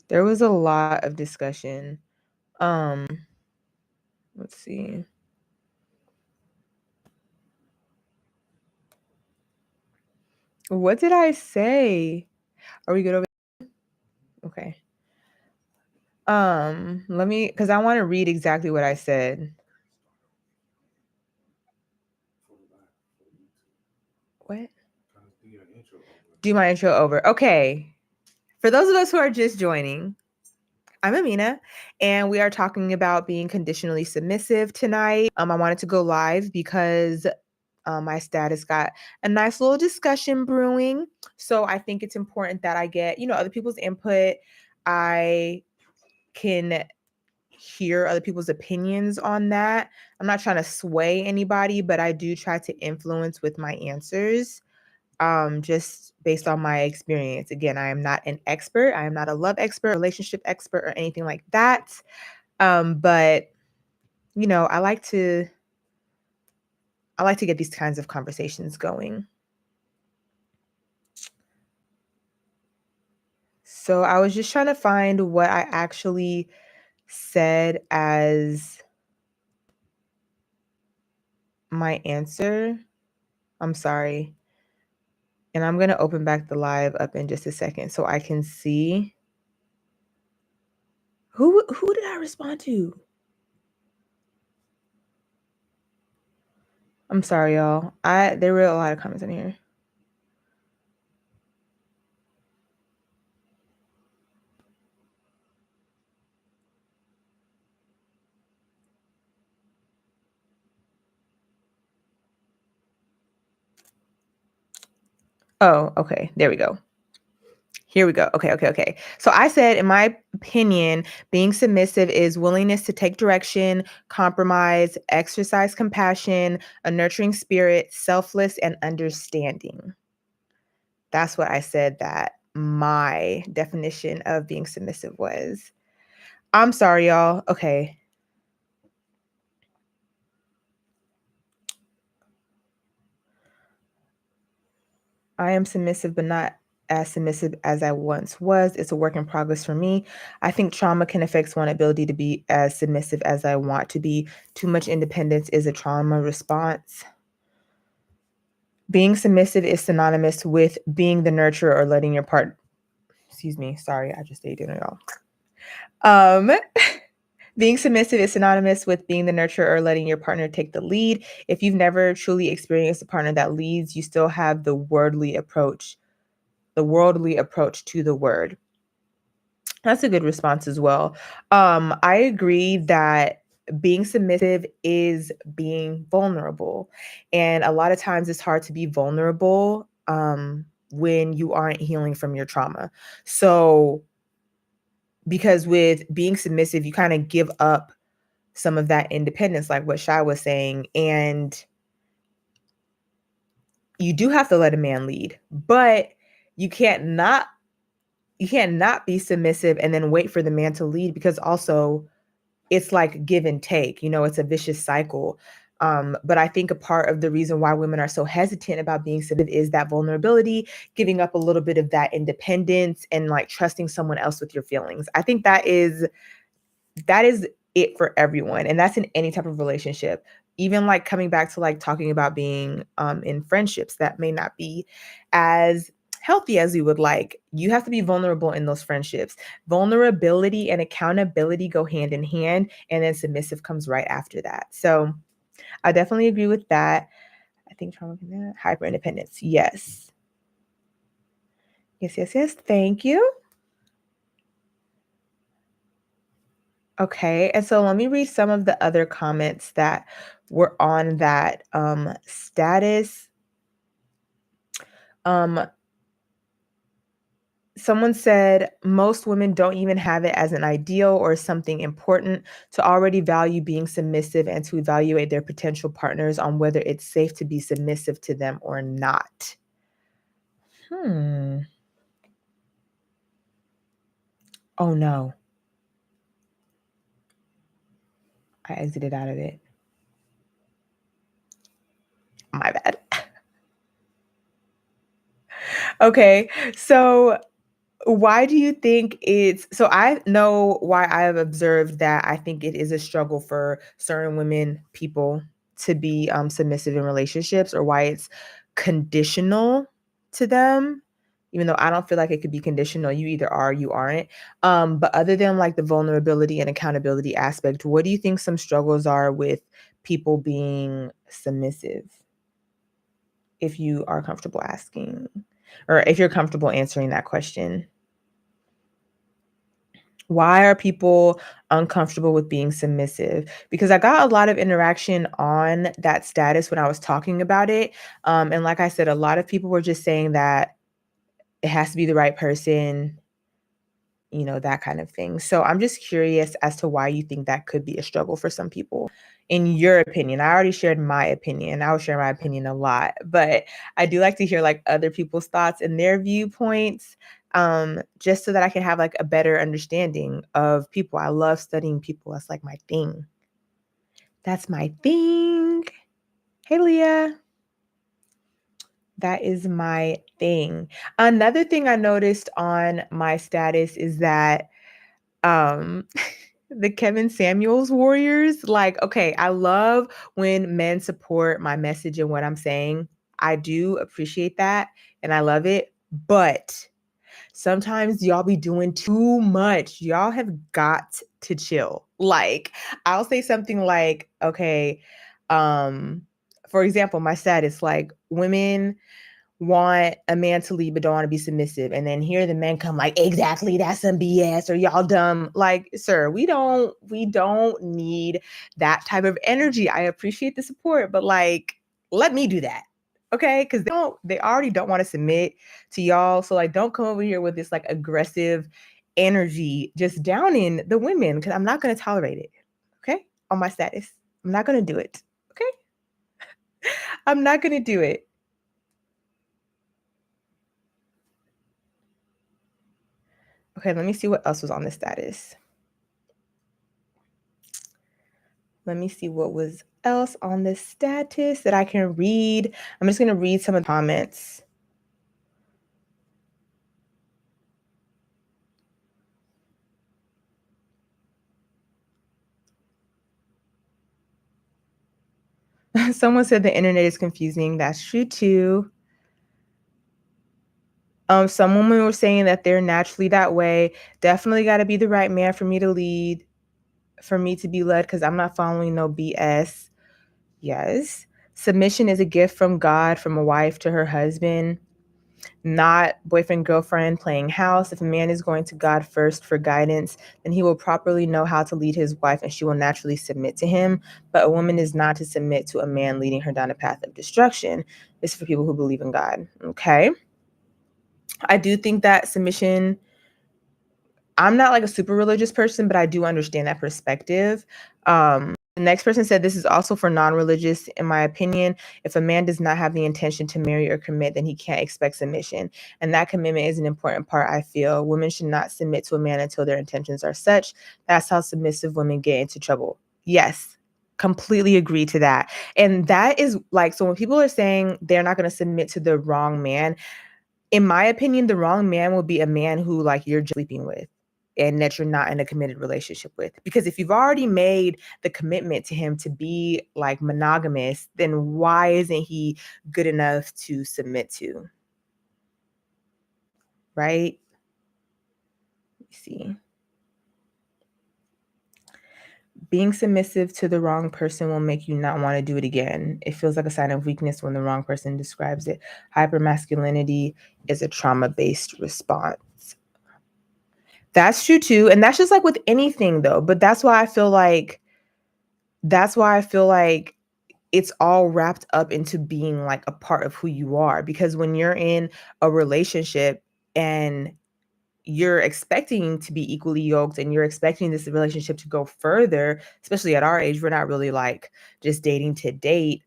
There was a lot of discussion. Let's see. What did I say? Are we good over there? Okay. Let me, because I want to read exactly what I said. What? Do my intro over. Okay. For those of us who are just joining, I'm Amina, and we are talking about being conditionally submissive tonight. I wanted to go live because my status got a nice little discussion brewing. So I think it's important that I get, other people's input. I can hear other people's opinions on that. I'm not trying to sway anybody, but I do try to influence with my answers. Just based on my experience. Again, I am not an expert. I am not a love expert, relationship expert, or anything like that. But I like to get these kinds of conversations going. So I was just trying to find what I actually said as my answer. I'm sorry. And I'm going to open back the live up in just a second so I can see. Who did I respond to? I'm sorry, y'all. There were a lot of comments in here. Oh, okay. There we go. Here we go. Okay. So I said, in my opinion, being submissive is willingness to take direction, compromise, exercise compassion, a nurturing spirit, selfless, and understanding. That's what I said that my definition of being submissive was. I'm sorry, y'all. Okay. I am submissive, but not as submissive as I once was. It's a work in progress for me. I think trauma can affect one's ability to be as submissive as I want to be. Too much independence is a trauma response. Being submissive is synonymous with being the nurturer or letting your part. Excuse me. Sorry, I just ate dinner, y'all. Being submissive is synonymous with being the nurturer or letting your partner take the lead. If you've never truly experienced a partner that leads, you still have the worldly approach to the word. That's a good response as well. I agree that being submissive is being vulnerable. And a lot of times it's hard to be vulnerable when you aren't healing from your trauma. So, because with being submissive, you kind of give up some of that independence, like what Shai was saying. And you do have to let a man lead, but you can't not be submissive and then wait for the man to lead, because also it's like give and take, it's a vicious cycle. But I think a part of the reason why women are so hesitant about being submissive is that vulnerability, giving up a little bit of that independence and like trusting someone else with your feelings. I think that is it for everyone. And that's in any type of relationship. Even like coming back to like talking about being in friendships that may not be as healthy as we would like. You have to be vulnerable in those friendships. Vulnerability and accountability go hand in hand, and then submissive comes right after that. So I definitely agree with that. I think trauma can hyper independence. Yes. Thank you. Okay, and so let me read some of the other comments that were on that status. Someone said most women don't even have it as an ideal or something important to already value being submissive and to evaluate their potential partners on whether it's safe to be submissive to them or not. Oh no. I exited out of it. My bad. Okay, so Why do you think it's so I know why I have observed that I think it is a struggle for certain women, people to be submissive in relationships or why it's conditional to them. Even though I don't feel like it could be conditional, you either are, or you aren't. But other than like the vulnerability and accountability aspect, what do you think some struggles are with people being submissive? If you are comfortable asking, or if you're comfortable answering that question. Why are people uncomfortable with being submissive? Because I got a lot of interaction on that status when I was talking about it. And like I said, a lot of people were just saying that it has to be the right person, that kind of thing. So I'm just curious as to why you think that could be a struggle for some people. In your opinion, I already shared my opinion. I will share my opinion a lot, but I do like to hear like other people's thoughts and their viewpoints, just so that I can have like a better understanding of people. I love studying people. That's like my thing. That's my thing. Hey, Leah. That is my thing. Another thing I noticed on my status is that um the Kevin Samuels warriors, like, okay, I love when men support my message and what I'm saying. I do appreciate that and I love it, but sometimes y'all be doing too much. Y'all have got to chill. Like, I'll say something like, okay, for example, my status, like, women want a man to lead but don't want to be submissive. And then here the men come like, exactly, that's some BS or y'all dumb. Like, sir, we don't need that type of energy. I appreciate the support, but like, let me do that. Okay. Cause they already don't want to submit to y'all. So like don't come over here with this like aggressive energy just downing the women because I'm not gonna tolerate it. Okay. On my status. I'm not gonna do it. Okay. I'm not gonna do it. Okay, let me see what else was on the status. Let me see what was else on the status that I can read. I'm just going to read some of the comments. Someone said the internet is confusing. That's true too. Some women were saying that they're naturally that way. Definitely got to be the right man for me to lead, for me to be led, because I'm not following no BS. Yes. Submission is a gift from God, from a wife to her husband, not boyfriend, girlfriend playing house. If a man is going to God first for guidance, then he will properly know how to lead his wife and she will naturally submit to him. But a woman is not to submit to a man leading her down a path of destruction. This is for people who believe in God. Okay. I do think that submission, I'm not like a super religious person, but I do understand that perspective. The next person said this is also for non-religious. In my opinion, if a man does not have the intention to marry or commit, then he can't expect submission. And that commitment is an important part, I feel. Women should not submit to a man until their intentions are such. That's how submissive women get into trouble. Yes, completely agree to that. And that is like, so when people are saying they're not going to submit to the wrong man, in my opinion, the wrong man will be a man who like you're just sleeping with and that you're not in a committed relationship with. Because if you've already made the commitment to him to be like monogamous, then why isn't he good enough to submit to? Right? Let me see. Being submissive to the wrong person will make you not want to do it again. It feels like a sign of weakness when the wrong person describes it. Hypermasculinity is a trauma-based response. That's true too. And that's just like with anything though. But that's why I feel like it's all wrapped up into being like a part of who you are. Because when you're in a relationship and you're expecting to be equally yoked and you're expecting this relationship to go further, especially at our age, we're not really like just dating to date.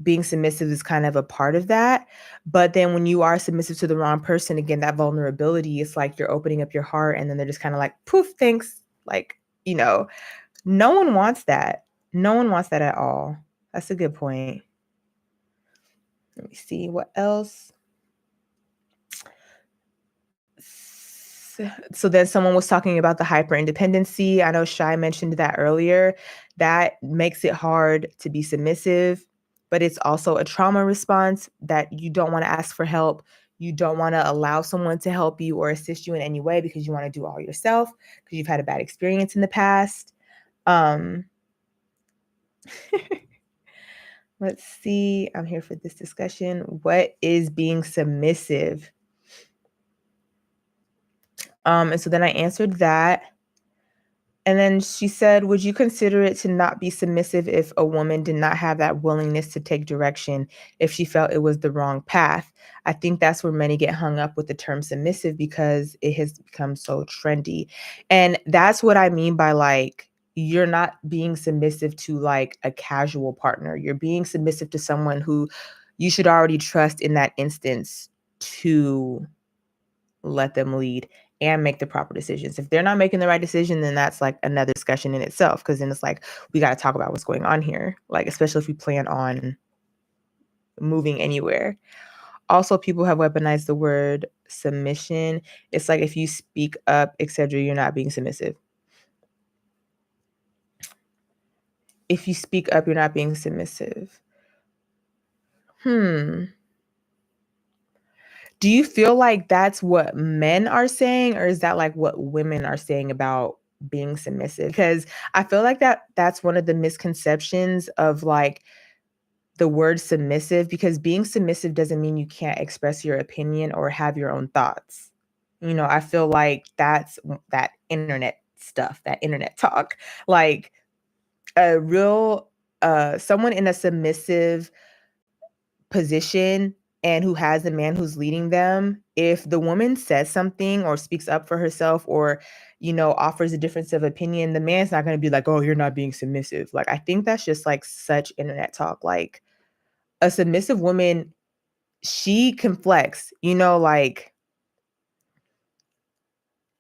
Being submissive is kind of a part of that. But then when you are submissive to the wrong person, again, that vulnerability, it's like you're opening up your heart and then they're just kind of like, poof, thanks. Like, no one wants that. No one wants that at all. That's a good point. Let me see what else. So then someone was talking about the hyper independency. I know Shai mentioned that earlier. That makes it hard to be submissive, but it's also a trauma response that you don't want to ask for help. You don't want to allow someone to help you or assist you in any way because you want to do all yourself because you've had a bad experience in the past. Um, let's see. I'm here for this discussion. What is being submissive? And so then I answered that. And then she said, would you consider it to not be submissive if a woman did not have that willingness to take direction if she felt it was the wrong path? I think that's where many get hung up with the term submissive because it has become so trendy. And that's what I mean by like, you're not being submissive to like a casual partner. You're being submissive to someone who you should already trust in that instance to let them lead and make the proper decisions. If they're not making the right decision, then that's like another discussion in itself. Cause then it's like, we got to talk about what's going on here. Like, especially if we plan on moving anywhere. Also, people have weaponized the word submission. It's like if you speak up, etc., you're not being submissive. If you speak up, you're not being submissive. Do you feel like that's what men are saying, or is that like what women are saying about being submissive? Because I feel like that's one of the misconceptions of like the word submissive, because being submissive doesn't mean you can't express your opinion or have your own thoughts. You know, I feel like that's that internet stuff, that internet talk. Like a real someone in a submissive position and who has a man who's leading them, if the woman says something or speaks up for herself or, you know, offers a difference of opinion, the man's not going to be like, "Oh, you're not being submissive." Like, I think that's just like such internet talk. Like, a submissive woman, she can flex, you know, like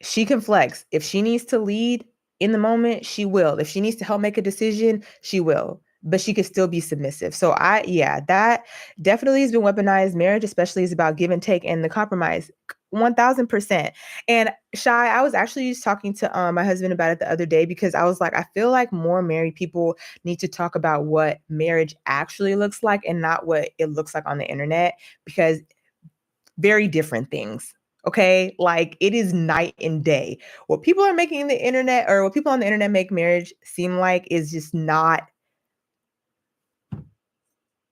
she can flex. If she needs to lead in the moment, she will. If she needs to help make a decision, she will. But she could still be submissive. So yeah, that definitely has been weaponized. Marriage, especially, is about give and take and the compromise. 1000%. And Shy, I was actually just talking to my husband about it the other day because I was like, I feel like more married people need to talk about what marriage actually looks like and not what it looks like on the internet, because very different things. Okay. Like it is night and day. What people are making the internet or what people on the internet make marriage seem like is just not,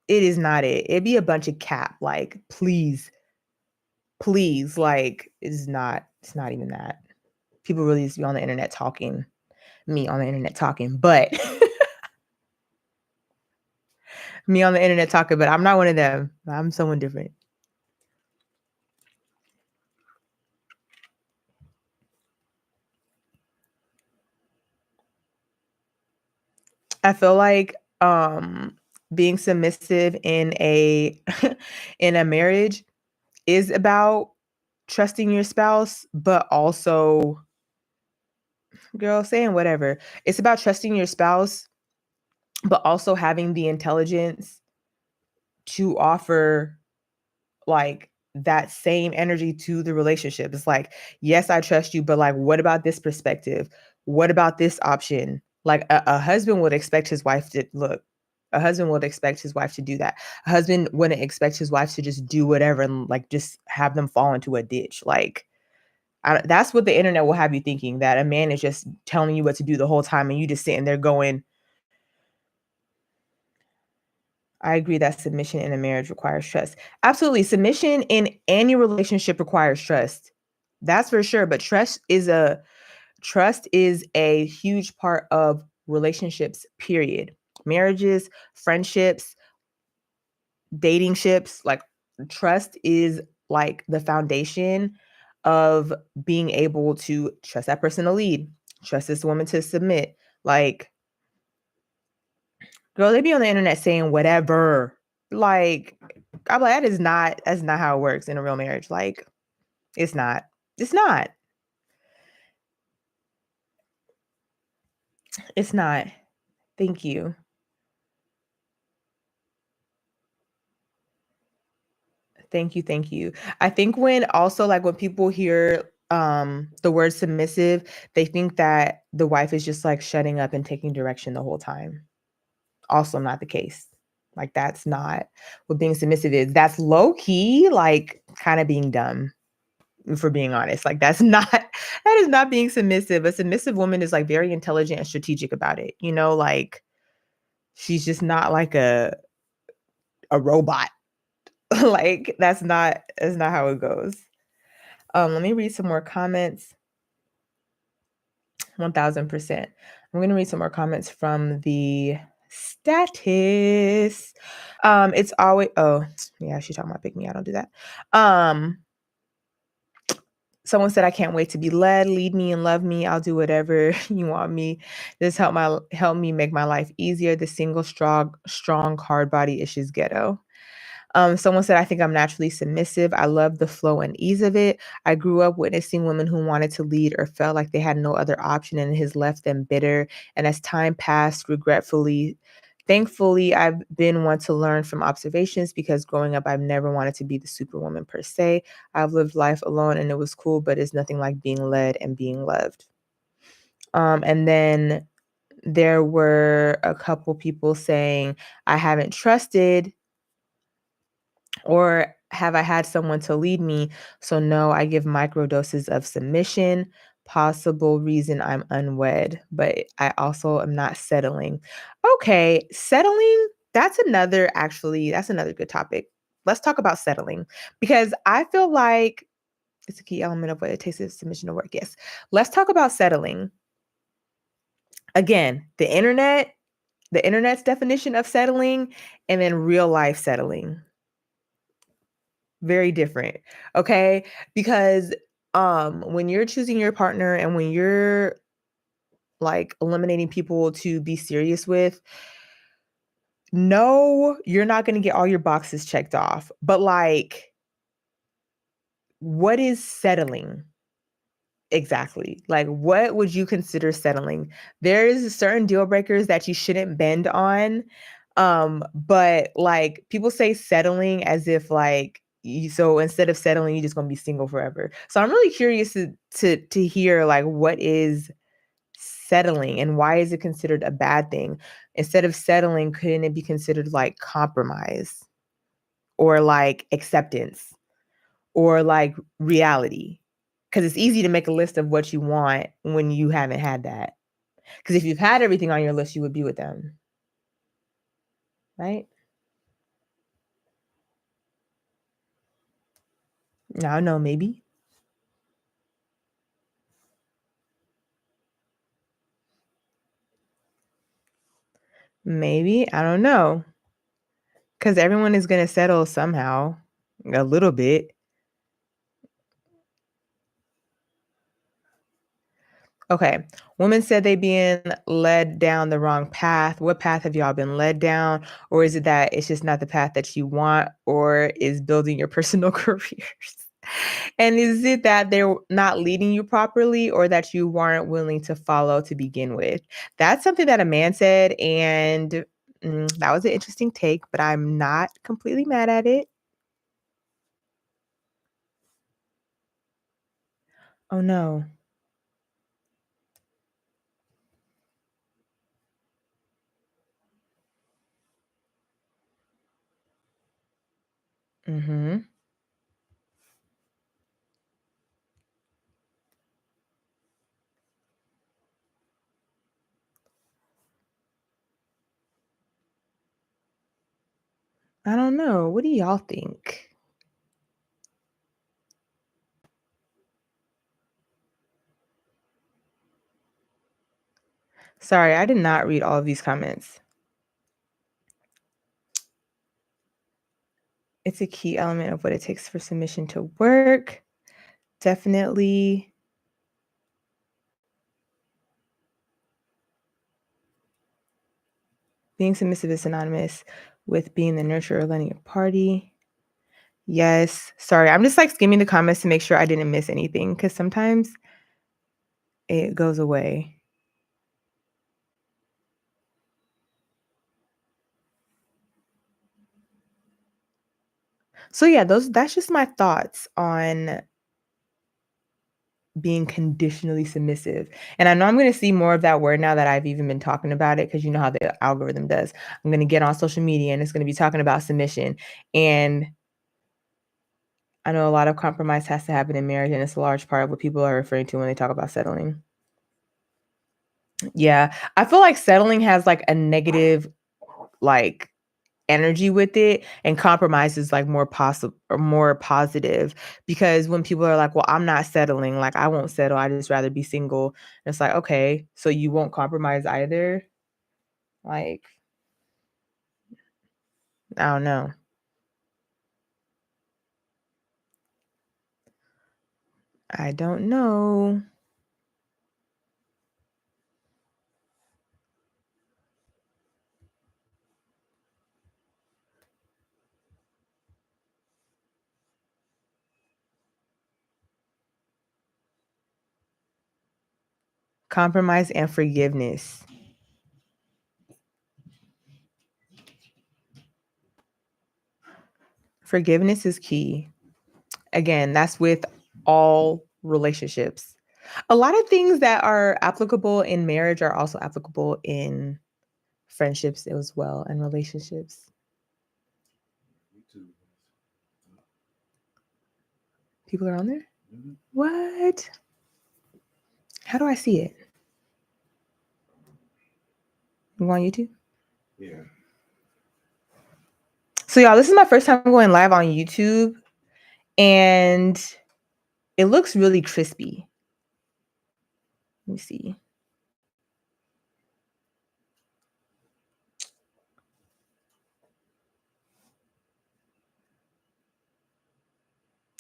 it is not it. It'd be a bunch of cap. Like, please, like, it's not even that. People really just be on the internet talking, me on the internet talking, but me on the internet talking, but I'm not one of them. I'm someone different. I feel like being submissive in a in a marriage is about trusting your spouse, but also, girl, saying whatever. It's about trusting your spouse, but also having the intelligence to offer like that same energy to the relationship. It's like, yes, I trust you, but like, what about this perspective? What about this option? Like a husband would expect his wife to look. A husband would expect his wife to do that. A husband wouldn't expect his wife to just do whatever and like just have them fall into a ditch. Like that's what the internet will have you thinking, that a man is just telling you what to do the whole time and you just sitting there going, I agree that submission in a marriage requires trust. Absolutely. Submission in any relationship requires trust. That's for sure. But trust is a huge part of relationships, period. Marriages, friendships, dating ships, like trust is like the foundation of being able to trust that person to lead, trust this woman to submit. Like, girl, they be on the internet saying whatever. Like, I'm like, that's not how it works in a real marriage. Like, it's not. It's not. It's not. Thank you. Thank you. Thank you. I think when also like when people hear the word submissive, they think that the wife is just like shutting up and taking direction the whole time. Also not the case. Like that's not what being submissive is. That's low key, like kind of being dumb, for being honest. Like that's not that is not being submissive. A submissive woman is like very intelligent and strategic about it. Like she's just not like a robot. Like that's not how it goes. Let me read some more comments. 1000%. I'm gonna read some more comments from the status. It's always yeah, she's talking about pick me. I don't do that. Someone said, I can't wait to be led, lead me and love me. I'll do whatever you want me. This help me make my life easier. The single strong hard body issues ghetto. Someone said, I think I'm naturally submissive. I love the flow and ease of it. I grew up witnessing women who wanted to lead or felt like they had no other option and it has left them bitter. And as time passed, thankfully, I've been one to learn from observations because growing up, I've never wanted to be the superwoman per se. I've lived life alone and it was cool, but it's nothing like being led and being loved. And then there were a couple people saying, I haven't trusted or have I had someone to lead me? So no, I give micro doses of submission. Possible reason I'm unwed, but I also am not settling. Okay, settling, that's another good topic. Let's talk about settling because I feel like it's a key element of what it takes for submission to work. Yes. Let's talk about settling. Again, the internet's definition of settling and then real life settling. Very different. Okay? Because when you're choosing your partner and when you're like eliminating people to be serious with, no, you're not going to get all your boxes checked off. But like what is settling? Exactly. Like what would you consider settling? There's certain deal breakers that you shouldn't bend on. But like people say settling as if like so instead of settling, you're just gonna be single forever. So I'm really curious to hear like what is settling and why is it considered a bad thing? Instead of settling, couldn't it be considered like compromise or like acceptance or like reality? Because it's easy to make a list of what you want when you haven't had that. Because if you've had everything on your list, you would be with them. Right? I don't know, maybe. Maybe. I don't know. Because everyone is going to settle somehow, a little bit. Okay. Women said they being led down the wrong path. What path have y'all been led down? Or is it that it's just not the path that you want? Or is building your personal careers? And is it that they're not leading you properly or that you weren't willing to follow to begin with? That's something that a man said. And that was an interesting take, but I'm not completely mad at it. Oh, no. Mhm. I don't know. What do y'all think? Sorry, I did not read all of these comments. It's a key element of what it takes for submission to work. Definitely. Being submissive is synonymous with being the nurturer or letting a party. Yes. Sorry, I'm just like skimming the comments to make sure I didn't miss anything because sometimes it goes away. So yeah, that's just my thoughts on being conditionally submissive. And I know I'm going to see more of that word now that I've even been talking about it, because you know how the algorithm does. I'm going to get on social media and it's going to be talking about submission. And I know a lot of compromise has to happen in marriage, and it's a large part of what people are referring to when they talk about settling. Yeah. I feel like settling has like a negative like energy with it, and compromise is like more possible or more positive, because when people are like, well, I'm not settling, like I won't settle, I just rather be single. And it's like, okay, so you won't compromise either? Like, I don't know. I don't know. Compromise and forgiveness. Forgiveness is key. Again, that's with all relationships. A lot of things that are applicable in marriage are also applicable in friendships as well, and relationships. People are on there? Mm-hmm. What? How do I see it? You on YouTube? Yeah. So y'all, this is my first time going live on YouTube, and it looks really crispy. Let me see.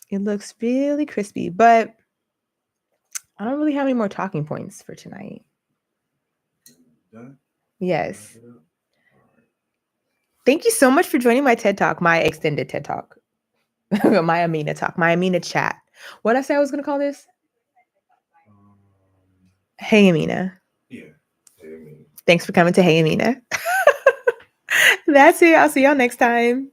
It looks really crispy, but I don't really have any more talking points for tonight. Done? Yes. Thank you so much for joining my TED Talk, my extended TED Talk, my Amina Talk, my Amina Chat. What did I say I was going to call this? Hey, Amina. Yeah. Hey, Amina. Thanks for coming to Hey, Amina. That's it. I'll see y'all next time.